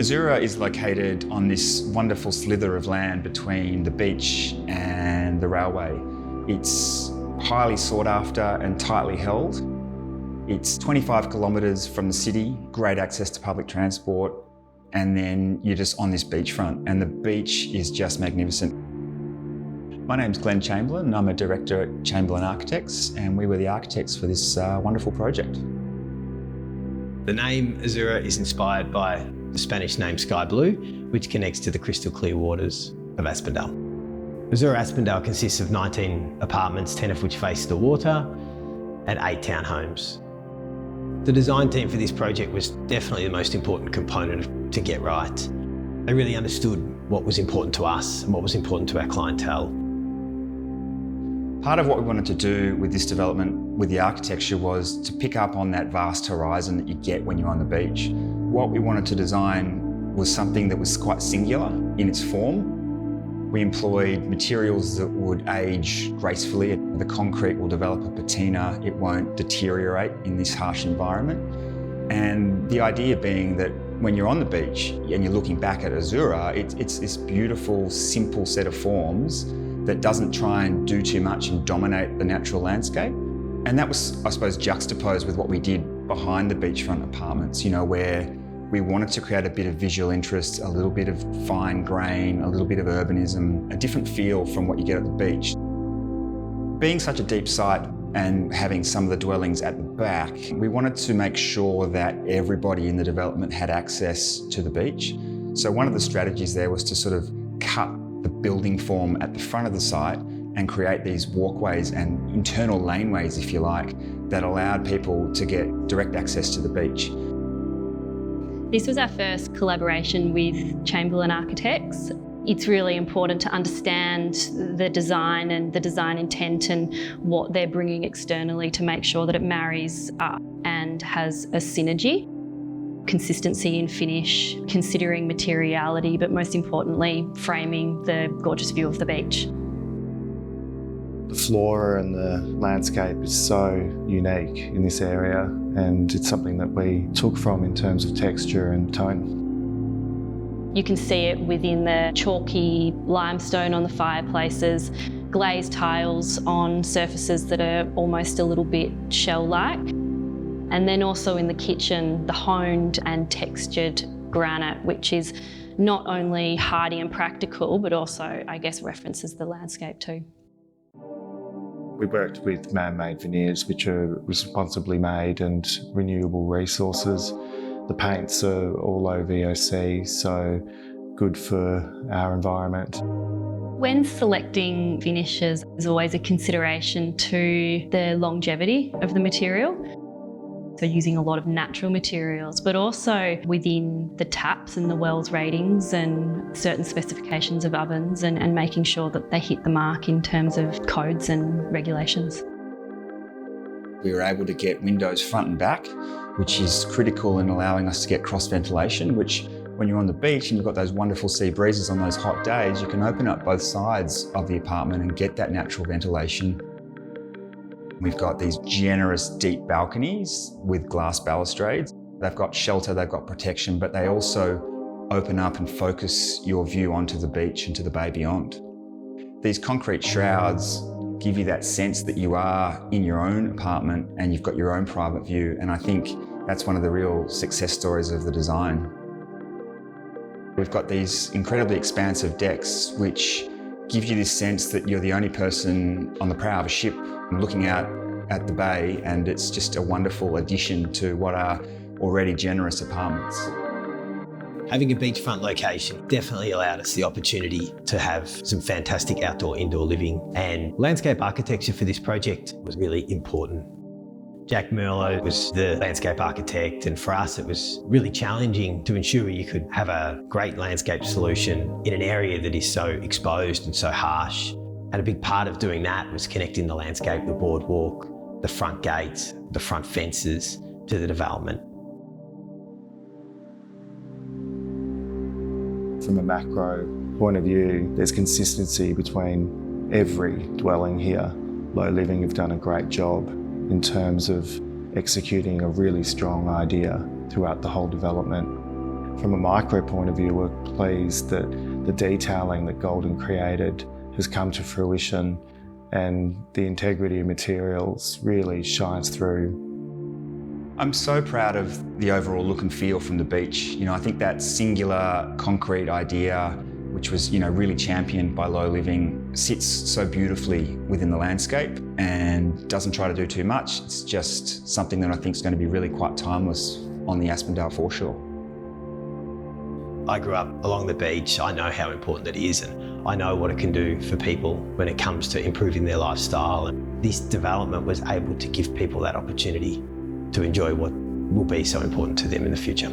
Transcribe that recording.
Azura is located on this wonderful slither of land between the beach and the railway. It's highly sought after and tightly held. It's 25 kilometres from the city, great access to public transport, and then you're just on this beachfront, and the beach is just magnificent. My name's Glenn Chamberlain, and I'm a director at Chamberlain Architects, and we were the architects for this wonderful project. The name Azura is inspired by the Spanish name sky blue, which connects to the crystal clear waters of Aspendale. Azura Aspendale consists of 19 apartments, 10 of which face the water, and 8 townhomes. The design team for this project was definitely the most important component to get right. They really understood what was important to us and what was important to our clientele. Part of what we wanted to do with this development, with the architecture, was to pick up on that vast horizon that you get when you're on the beach. What we wanted to design was something that was quite singular in its form. We employed materials that would age gracefully. The concrete will develop a patina, it won't deteriorate in this harsh environment. And the idea being that when you're on the beach and you're looking back at Azura, it's this beautiful, simple set of forms that doesn't try and do too much and dominate the natural landscape. And that was, I suppose, juxtaposed with what we did behind the beachfront apartments, where we wanted to create a bit of visual interest, a little bit of fine grain, a little bit of urbanism, a different feel from what you get at the beach. Being such a deep site and having some of the dwellings at the back, we wanted to make sure that everybody in the development had access to the beach. So one of the strategies there was to sort of cut the building form at the front of the site and create these walkways and internal laneways, if you like, that allowed people to get direct access to the beach. This was our first collaboration with Chamberlain Architects. It's really important to understand the design and the design intent and what they're bringing externally to make sure that it marries up and has a synergy. Consistency in finish, considering materiality, but most importantly, framing the gorgeous view of the beach. The flora and the landscape is so unique in this area, and it's something that we took from in terms of texture and tone. You can see it within the chalky limestone on the fireplaces, glazed tiles on surfaces that are almost a little bit shell-like. And then also in the kitchen, the honed and textured granite, which is not only hardy and practical, but also, I guess, references the landscape too. We worked with man-made veneers, which are responsibly made and renewable resources. The paints are all low VOC, so good for our environment. When selecting finishes, there's always a consideration to the longevity of the material. So using a lot of natural materials, but also within the taps and the wells ratings and certain specifications of ovens and making sure that they hit the mark in terms of codes and regulations. We were able to get windows front and back, which is critical in allowing us to get cross ventilation, which when you're on the beach and you've got those wonderful sea breezes on those hot days, you can open up both sides of the apartment and get that natural ventilation. We've got these generous deep balconies with glass balustrades. They've got shelter, they've got protection, but they also open up and focus your view onto the beach and to the bay beyond. These concrete shrouds give you that sense that you are in your own apartment and you've got your own private view, and I think that's one of the real success stories of the design. We've got these incredibly expansive decks which give you this sense that you're the only person on the prow of a ship looking out at the bay, and it's just a wonderful addition to what are already generous apartments. Having a beachfront location definitely allowed us the opportunity to have some fantastic outdoor-indoor living, and landscape architecture for this project was really important. Jack Merlo was the landscape architect, and for us it was really challenging to ensure you could have a great landscape solution in an area that is so exposed and so harsh. And a big part of doing that was connecting the landscape, the boardwalk, the front gates, the front fences to the development. From a macro point of view, there's consistency between every dwelling here. Lowe Living have done a great job in terms of executing a really strong idea throughout the whole development. from a micro point of view, we're pleased that the detailing that Golden created has come to fruition and the integrity of materials really shines through. I'm so proud of the overall look and feel from the beach. I think that singular concrete idea, which was, really championed by Lowe Living, sits so beautifully within the landscape and doesn't try to do too much. It's just something that I think is going to be really quite timeless on the Aspendale foreshore. I grew up along the beach. I know how important it is, and I know what it can do for people when it comes to improving their lifestyle. And this development was able to give people that opportunity to enjoy what will be so important to them in the future.